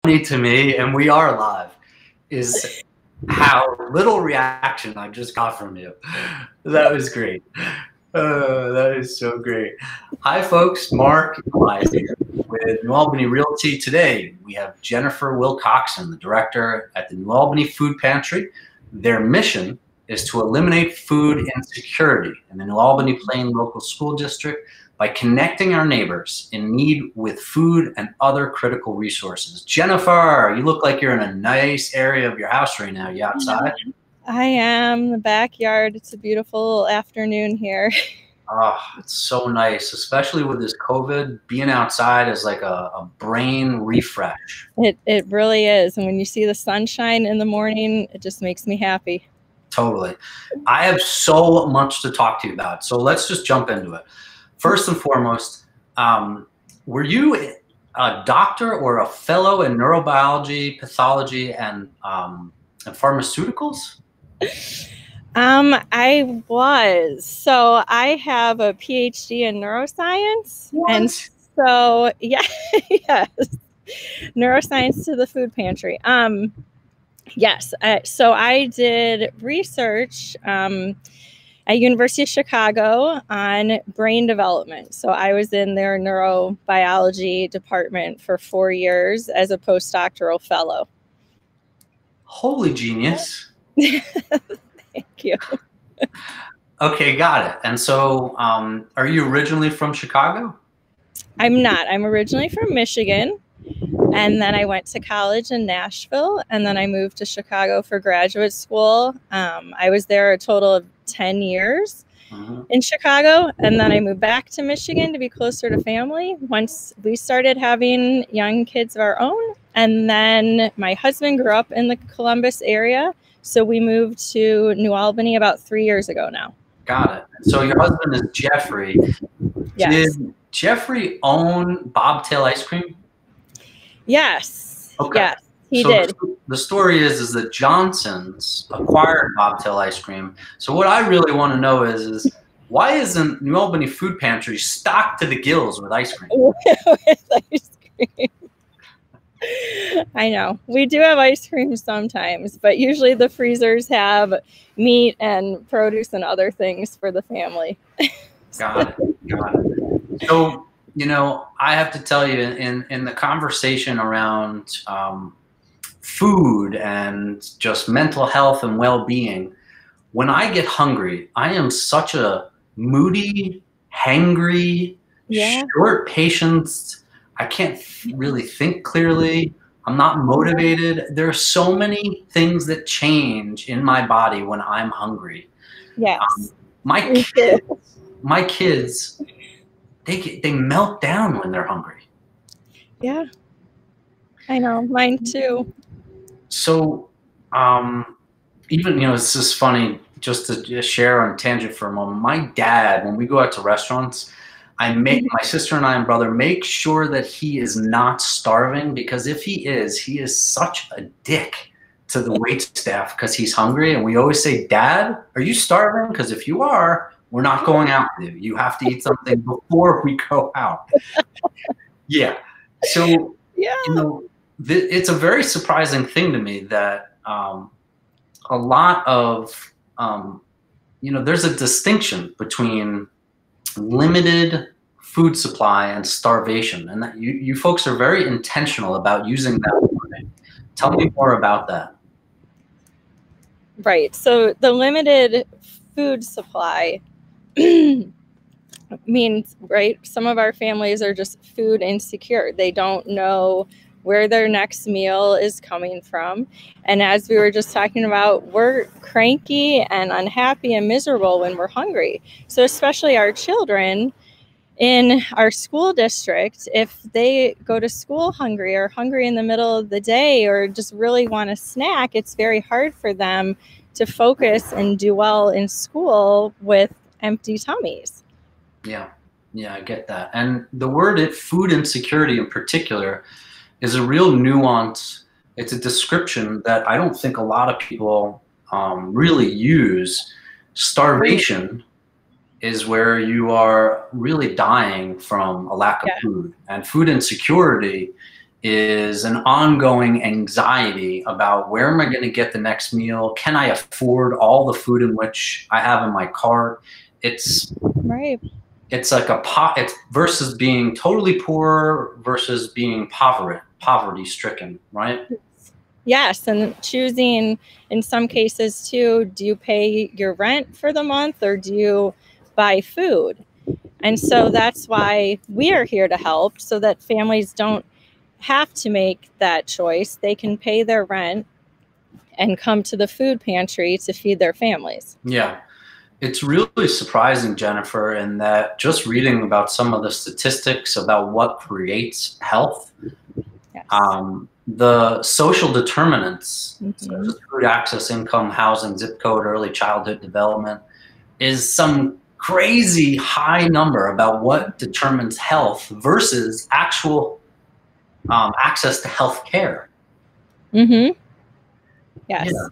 to me, and we are live, is how little reaction I just got from you. That was great. That is so great. Hi, folks. Mark Elias here with New Albany Realty. Today, we have Jennifer Wilcoxon, the director at the New Albany Food Pantry. Their mission is to eliminate food insecurity in the New Albany Plain Local School District by connecting our neighbors in need with food and other critical resources. Jennifer, you look like you're in a nice area of your house right now. You outside? I am. The backyard. It's a beautiful afternoon here. Oh, it's so nice, especially with this COVID. Being outside is like a brain refresh. It really is. And when you see the sunshine in the morning, it just makes me happy. Totally. I have so much to talk to you about. So let's just jump into it. First and foremost, were you a doctor or a fellow in neurobiology, pathology, and pharmaceuticals? I was. So I have a PhD in neuroscience. What? And so, yeah, yes, neuroscience to the food pantry. Yes. So I did research at University of Chicago on brain development. So I was in their neurobiology department for 4 years as a postdoctoral fellow. Holy genius. Thank you. Okay, got it. And so are you originally from Chicago? I'm not. I'm originally from Michigan. And then I went to college in Nashville. And then I moved to Chicago for graduate school. I was there a total of 10 years in Chicago. And then I moved back to Michigan to be closer to family once we started having young kids of our own. And then my husband grew up in the Columbus area. So we moved to New Albany about 3 years ago now. Got it. So your husband is Jeffrey. Yes. Did Jeffrey own Bobtail Ice Cream? Yes. Okay. Yes, he So did. the story is that Johnson's acquired Bobtail Ice Cream. So what I really want to know is why isn't New Albany Food Pantry stocked to the gills with ice cream? With ice cream. I know. We do have ice cream sometimes, but usually the freezers have meat and produce and other things for the family. Got it. Got it. So, you know, I have to tell you, in the conversation around food and just mental health and well-being, when I get hungry, I am such a moody, hangry, short patience. I can't really think clearly. I'm not motivated. There are so many things that change in my body when I'm hungry. Yes. My kids, they melt down when they're hungry. Yeah, I know. Mine too. So, even, you know, it's just funny just to share on a tangent for a moment. My dad, when we go out to restaurants, my sister and I and brother make sure that he is not starving, because if he is such a dick to the wait staff because he's hungry. And we always say, Dad, are you starving? Because if you are, we're not going out with you. You have to eat something before we go out. Yeah. So, you know, it's a very surprising thing to me that a lot of, you know, there's a distinction between limited food supply and starvation, and that you folks are very intentional about using that wording. Tell me more about that. Right. So the limited food supply means, right, some of our families are just food insecure. They don't know where their next meal is coming from. And as we were just talking about, we're cranky and unhappy and miserable when we're hungry. So especially our children in our school district, if they go to school hungry or hungry in the middle of the day or just really want a snack, it's very hard for them to focus and do well in school with empty tummies. Yeah, I get that. And the word food insecurity in particular is a real nuance. It's a description that I don't think a lot of people really use. Starvation is where you are really dying from a lack of food. And food insecurity is an ongoing anxiety about where am I going to get the next meal? Can I afford all the food in which I have in my cart? It's right. It's like it's versus being totally poor versus being poverty stricken, right? Yes, and choosing in some cases too, do you pay your rent for the month or do you buy food? And so that's why we are here to help, so that families don't have to make that choice. They can pay their rent and come to the food pantry to feed their families. Yeah. It's really surprising, Jennifer, in that just reading about some of the statistics about what creates health, Yes. The social determinants, Mhm. such as food access, income, housing, zip code, early childhood development, is some crazy high number about what determines health versus actual access to health care. Mm-hmm. Yes. Yeah.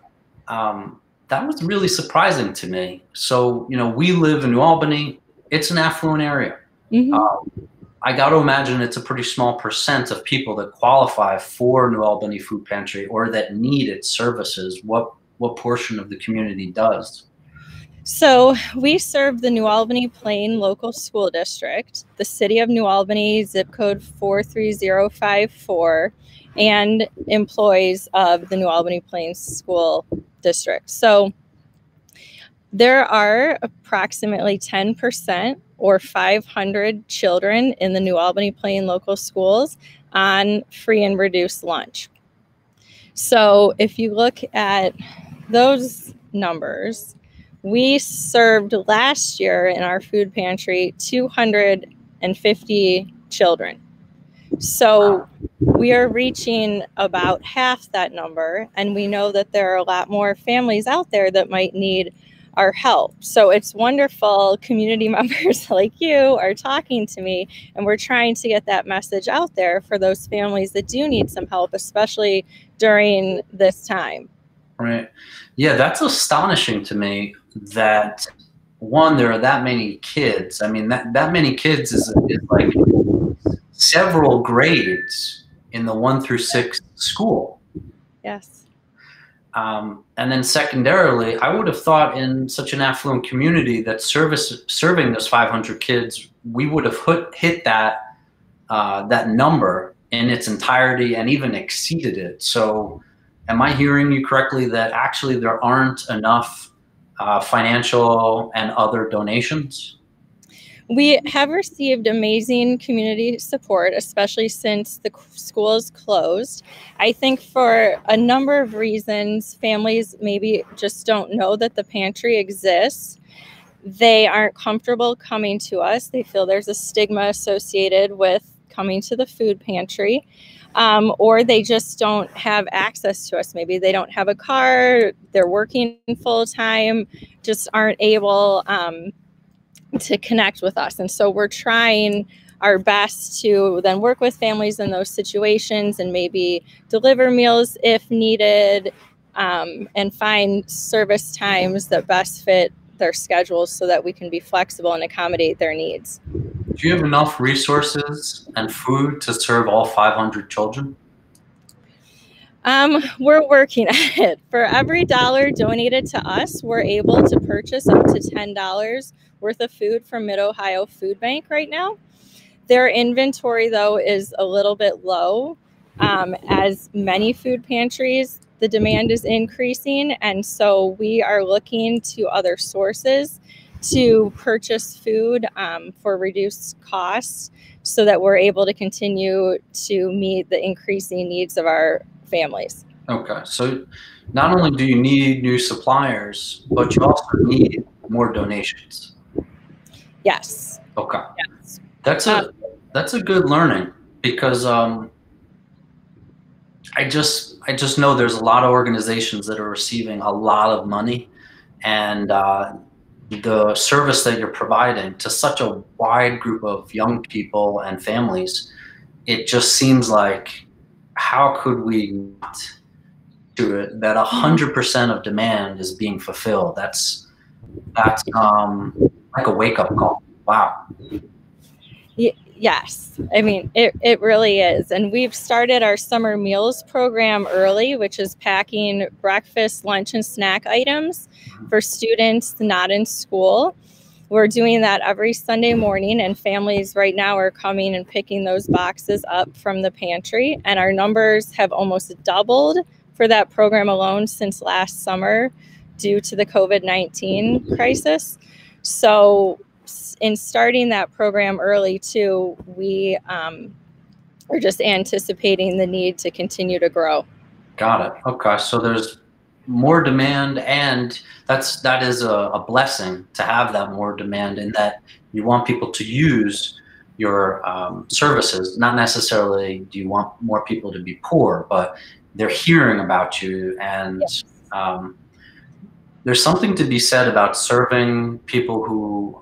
That was really surprising to me. So, we live in New Albany. It's an affluent area. Mm-hmm. I got to imagine it's a pretty small percent of people that qualify for New Albany Food Pantry or that need its services. What portion of the community does? So we serve the New Albany Plain Local School District, the City of New Albany, zip code 43054, and employees of the New Albany Plain School District. So there are approximately 10% or 500 children in the New Albany Plain Local Schools on free and reduced lunch. So if you look at those numbers, we served last year in our food pantry 250 children. So we are reaching about half that number, and we know that there are a lot more families out there that might need our help. So it's wonderful community members like you are talking to me, and we're trying to get that message out there for those families that do need some help, especially during this time. Right. Yeah, that's astonishing to me that, one, there are that many kids. I mean, that many kids is like several grades in the 1 through 6 school. Yes. And then secondarily, I would have thought in such an affluent community that serving those 500 kids, we would have hit that number in its entirety and even exceeded it. So am I hearing you correctly that actually there aren't enough financial and other donations? We have received amazing community support, especially since the schools closed. I think for a number of reasons, families maybe just don't know that the pantry exists. They aren't comfortable coming to us. They feel there's a stigma associated with coming to the food pantry, or they just don't have access to us. Maybe they don't have a car, they're working full time, just aren't able to connect with us. And so we're trying our best to then work with families in those situations and maybe deliver meals if needed, and find service times that best fit their schedules so that we can be flexible and accommodate their needs. Do you have enough resources and food to serve all 500 children? We're working at it. For every dollar donated to us, we're able to purchase up to $10 worth of food from Mid-Ohio Food Bank right now. Their inventory, though, is a little bit low. As many food pantries, the demand is increasing, and so we are looking to other sources to purchase food for reduced costs so that we're able to continue to meet the increasing needs of our families. Okay, so not only do you need new suppliers, but you also need more donations. Yes. Okay. Yes. That's a good learning, because I just know there's a lot of organizations that are receiving a lot of money, and the service that you're providing to such a wide group of young people and families, it just seems like, how could we not do it that 100% of demand is being fulfilled? That's like a wake-up call. Wow. Yes, I mean, it really is. And we've started our summer meals program early, which is packing breakfast, lunch, and snack items for students not in school. We're doing that every Sunday morning, and families right now are coming and picking those boxes up from the pantry. And our numbers have almost doubled for that program alone since last summer due to the COVID-19 crisis. So in starting that program early too, we are just anticipating the need to continue to grow. Got it. Okay, so there's more demand, and that is a blessing to have that more demand, in that you want people to use your services. Not necessarily do you want more people to be poor, but they're hearing about you, and Yes. There's something to be said about serving people who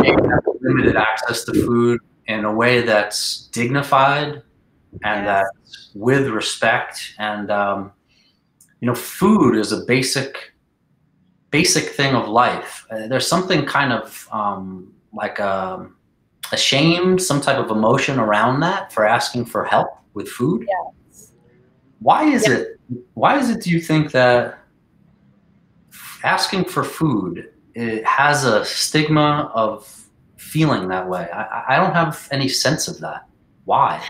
may have limited access to food in a way that's dignified and Yes. that's with respect. And you know, food is a basic thing of life. There's something kind of like a shame, some type of emotion around that, for asking for help with food. Yes. Why is it, do you think, that asking for food, it has a stigma of feeling that way? I don't have any sense of that. Why?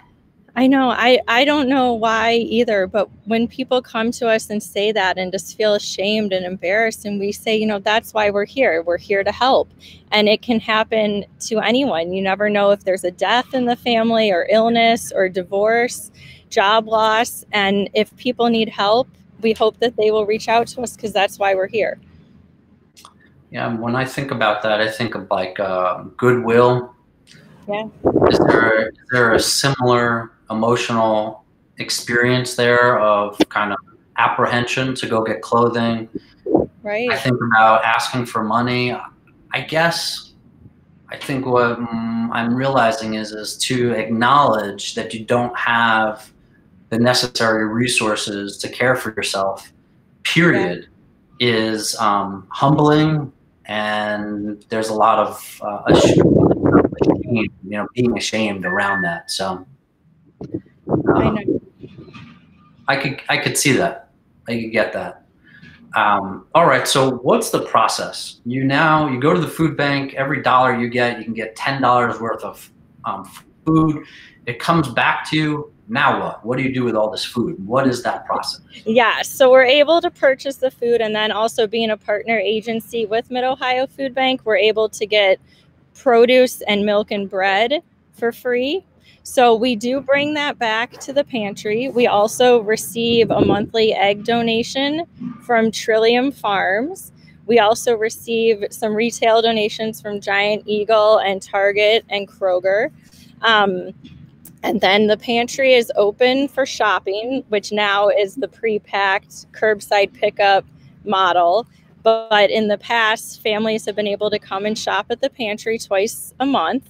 I know. I don't know why either, but when people come to us and say that and just feel ashamed and embarrassed, and we say, you know, that's why we're here. We're here to help. And it can happen to anyone. You never know if there's a death in the family, or illness, or divorce, job loss. And if people need help, we hope that they will reach out to us, because that's why we're here. Yeah, when I think about that, I think of like goodwill. Yeah. Is there a similar emotional experience there of kind of apprehension to go get clothing? Right. I think about asking for money. I guess I think what I'm realizing is to acknowledge that you don't have the necessary resources to care for yourself, period, is humbling, and there's a lot of shame, you know, being ashamed around that. So I know. I could see that. I could get that. All right. So what's the process? You go to the food bank. Every dollar you can get $10 worth of food. It comes back to you. Now what? What do you do with all this food? What is that process? Yeah, so we're able to purchase the food, and then also being a partner agency with Mid-Ohio Food Bank, we're able to get produce and milk and bread for free. So we do bring that back to the pantry. We also receive a monthly egg donation from Trillium Farms. We also receive some retail donations from Giant Eagle and Target and Kroger. And then the pantry is open for shopping, which now is the pre-packed curbside pickup model. But in the past, families have been able to come and shop at the pantry twice a month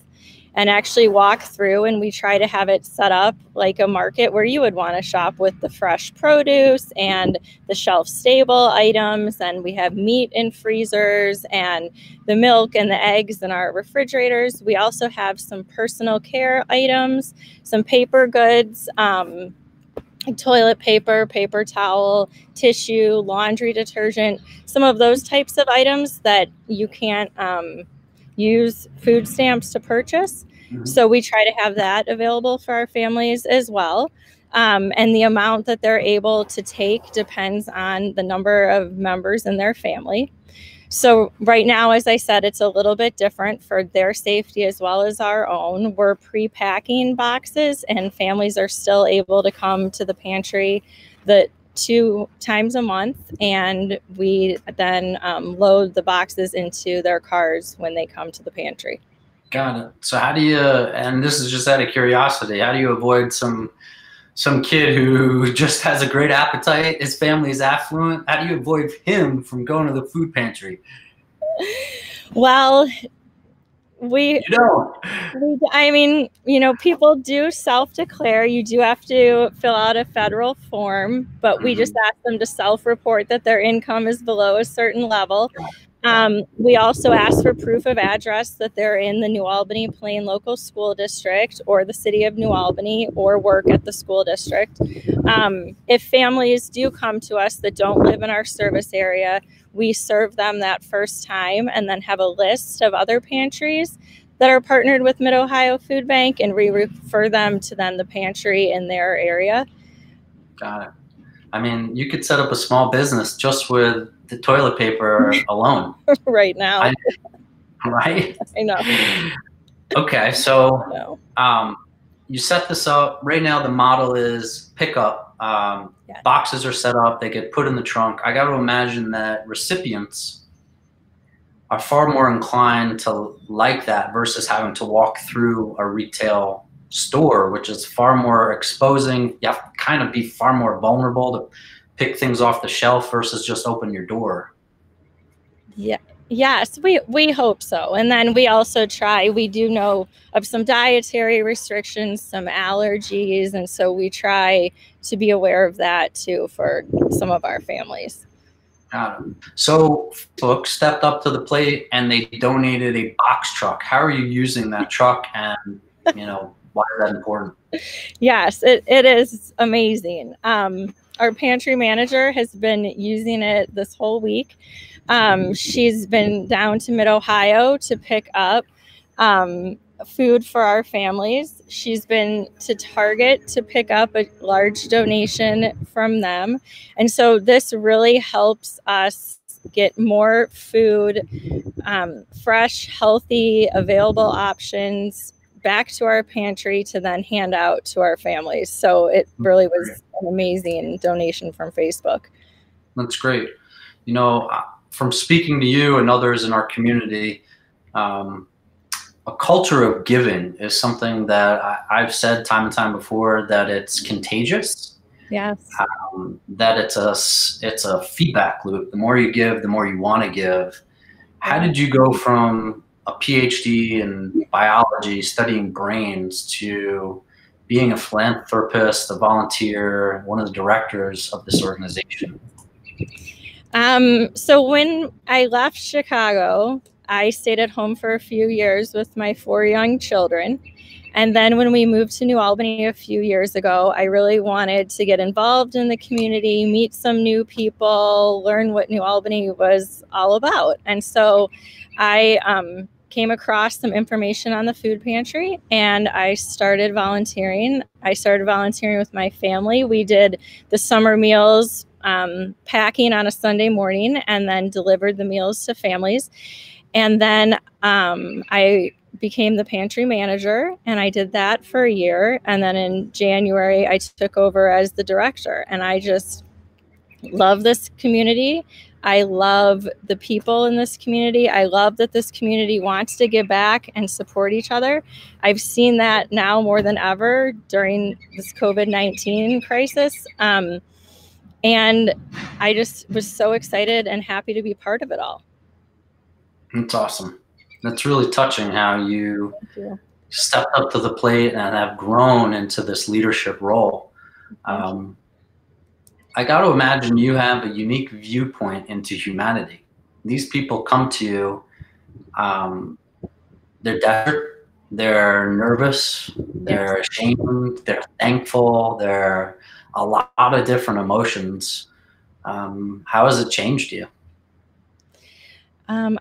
and actually walk through, and we try to have it set up like a market where you would want to shop, with the fresh produce and the shelf stable items. And we have meat in freezers, and the milk and the eggs in our refrigerators. We also have some personal care items, some paper goods, toilet paper, paper towel, tissue, laundry detergent, some of those types of items that you can't use food stamps to purchase. Mm-hmm. So we try to have that available for our families as well. And the amount that they're able to take depends on the number of members in their family. So right now, as I said, it's a little bit different for their safety as well as our own. We're pre-packing boxes, and families are still able to come to the pantry the 2 times a month, and we then load the boxes into their cars when they come to the pantry. Got it. So how do you, and this is just out of curiosity, how do you avoid some kid who just has a great appetite, his family is affluent? How do you avoid him from going to the food pantry? Well, I mean, you know, people do self-declare. You do have to fill out a federal form, but we just ask them to self-report that their income is below a certain level. We also ask for proof of address that they're in the New Albany Plain Local School District or the City of New Albany or work at the school district. If families do come to us that don't live in our service area, we serve them that first time and then have a list of other pantries that are partnered with Mid-Ohio Food Bank, and we refer them to then the pantry in their area. Got it. I mean, you could set up a small business just with the toilet paper alone. Right now. Right? I know. Okay, so you set this up. Right now the model is pickup. Yes. Boxes are set up. They get put in the trunk. I got to imagine that recipients are far more inclined to like that versus having to walk through a retail store, which is far more exposing. You have to kind of be far more vulnerable to pick things off the shelf versus just open your door. Yeah. Yes, we hope so. And then we also we do know of some dietary restrictions, some allergies. And so we try to be aware of that too for some of our families. Got it. So Facebook stepped up to the plate and they donated a box truck. How are you using that truck, and why is that important? Yes, it is amazing. Our pantry manager has been using it this whole week. She's been down to Mid-Ohio to pick up food for our families. She's been to Target to pick up a large donation from them. And so this really helps us get more food, fresh, healthy, available options back to our pantry to then hand out to our families. So it really was an amazing donation from Facebook. That's great. From speaking to you and others in our community, a culture of giving is something that I've said time and time before, that it's contagious. Yes. That it's a feedback loop. The more you give, the more you want to give. How did you go from a PhD in biology, studying brains, to being a philanthropist, a volunteer, one of the directors of this organization? So when I left Chicago, I stayed at home for a few years with my 4 young children. And then when we moved to New Albany a few years ago, I really wanted to get involved in the community, meet some new people, learn what New Albany was all about. And so I came across some information on the food pantry and I started volunteering. I started volunteering with my family. We did the summer meals, packing on a Sunday morning, and then delivered the meals to families. And then I became the pantry manager, and I did that for a year. And then in January, I took over as the director. And I just love this community. I love the people in this community. I love that this community wants to give back and support each other. I've seen that now more than ever during this COVID-19 crisis. And I just was so excited and happy to be part of it all. That's awesome. That's really touching how you stepped up to the plate and have grown into this leadership role. I got to imagine you have a unique viewpoint into humanity. These people come to you, they're desperate, they're nervous, they're ashamed, they're thankful, they're a lot of different emotions. How has it changed you?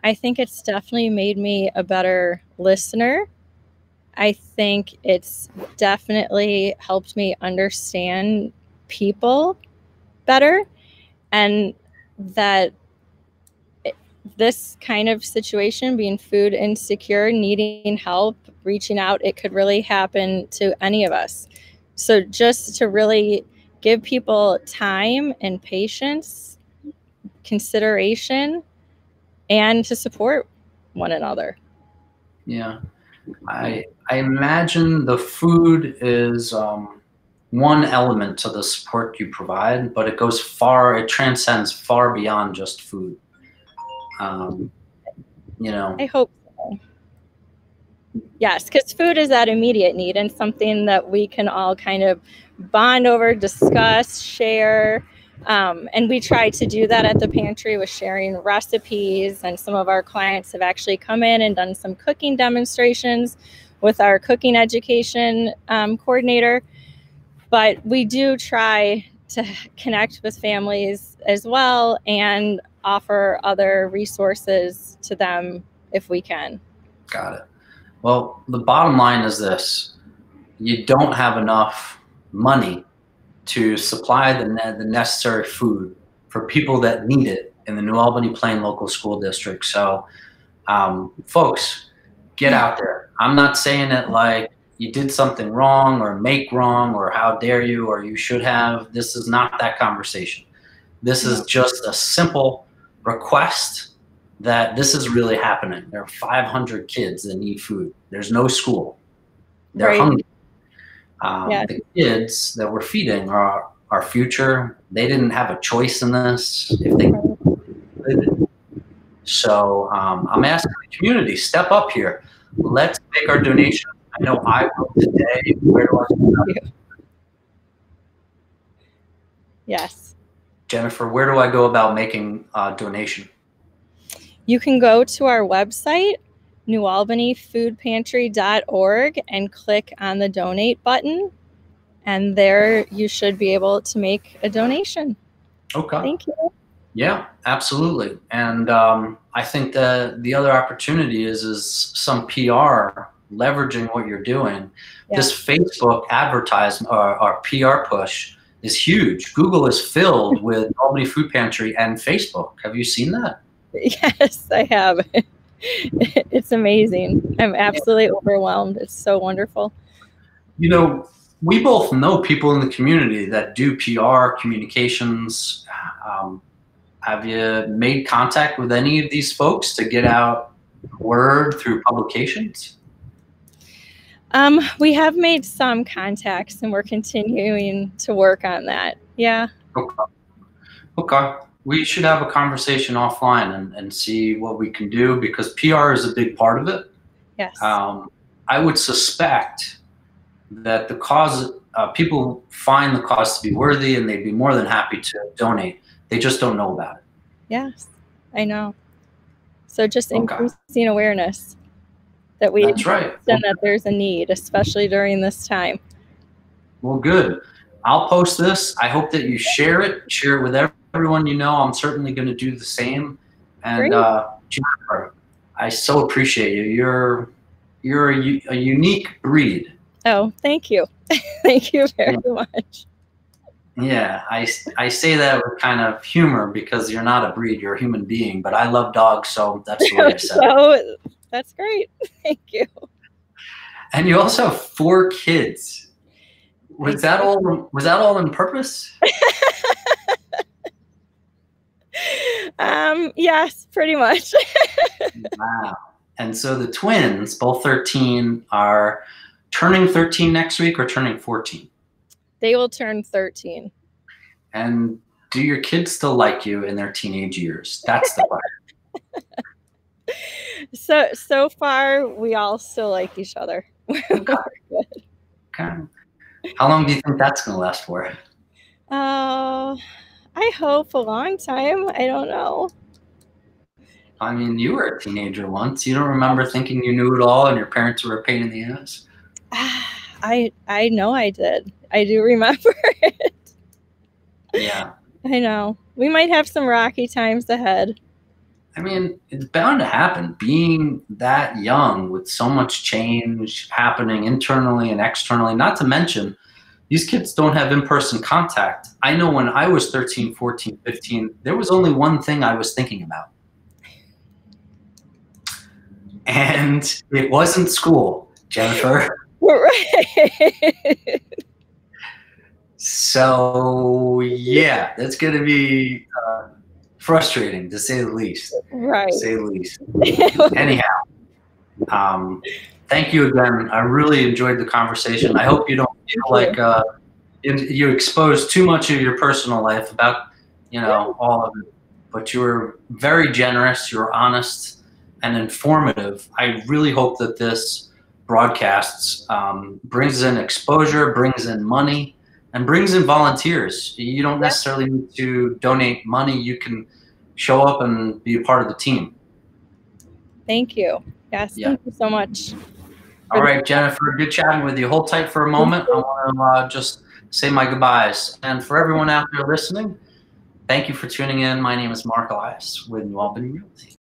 I think it's definitely made me a better listener. I think it's definitely helped me understand people better, and that this kind of situation, being food insecure, needing help, reaching out, it could really happen to any of us. So just to really give people time and patience, consideration, and to support one another. Yeah, I imagine the food is one element to the support you provide, but it transcends far beyond just food. I hope so. Yes, because food is that immediate need and something that we can all kind of bond over, discuss, share. And we try to do that at the pantry with sharing recipes. And some of our clients have actually come in and done some cooking demonstrations with our cooking education coordinator. But we do try to connect with families as well and offer other resources to them if we can. Got it. Well, the bottom line is this. You don't have enough money to supply the necessary food for people that need it in the New Albany Plain Local School District. So, folks, get out there. I'm not saying it like you did something wrong or make wrong or how dare you or you should have. This is not that conversation. This is just a simple request that this is really happening. There are 500 kids that need food. There's no school. They're hungry. The kids that we're feeding are our future. They didn't have a choice in this. If they could. So I'm asking the community, step up here. Let's make our donation. I know I will today. Where do I go? Yes. Jennifer, where do I go about making a donation? You can go to our website, newalbanyfoodpantry.org, and click on the donate button. And there you should be able to make a donation. Okay. Thank you. Yeah, absolutely. And I think that the other opportunity is some PR, leveraging what you're doing. Yeah. This Facebook advertisement or PR push is huge. Google is filled with Albany Food Pantry and Facebook. Have you seen that? Yes, I have. It's amazing. I'm absolutely overwhelmed. It's so wonderful. You know, we both know people in the community that do PR, communications. Have you made contact with any of these folks to get out word through publications? We have made some contacts and we're continuing to work on that. Yeah. Okay. We should have a conversation offline and see what we can do because PR is a big part of it. Yes. I would suspect that the cause, people find the cause to be worthy and they'd be more than happy to donate. They just don't know about it. Yes, I know. So just increasing awareness that we understand that there's a need, especially during this time. Well, good. I'll post this. I hope that you share it with everyone you know. I'm certainly going to do the same. And Jennifer, I so appreciate you. You're a unique breed. Oh, thank you. Thank you very much. Yeah, I say that with kind of humor because you're not a breed, you're a human being. But I love dogs, so that's the way I said it. That's great. Thank you. And you also have 4 kids. Was that all on purpose? Yes, pretty much. Wow. And so the twins, both 13, are turning 13 next week or turning 14? They will turn 13. And do your kids still like you in their teenage years? That's the question. So far, we all still like each other. Okay. Okay. How long do you think that's going to last for? I hope a long time. I don't know. I mean, you were a teenager once. You don't remember thinking you knew it all and your parents were a pain in the ass? I know I did. I do remember it. Yeah. I know. We might have some rocky times ahead. I mean, it's bound to happen. Being that young with so much change happening internally and externally, not to mention, these kids don't have in-person contact. I know when I was 13, 14, 15, there was only one thing I was thinking about. And it wasn't school, Jennifer. Right. So, yeah, that's going to be frustrating, to say the least. Right. To say the least. Anyhow, thank you again. I really enjoyed the conversation. I hope you don't feel like you exposed too much of your personal life about, all of it. But you were very generous. You were honest and informative. I really hope that this broadcasts brings in exposure, brings in money and brings in volunteers. You don't necessarily need to donate money. You can show up and be a part of the team. Thank you. Yes, thank you so much. All right, Jennifer, good chatting with you. Hold tight for a moment. I want to just say my goodbyes. And for everyone out there listening, thank you for tuning in. My name is Mark Elias with New Albany Realty.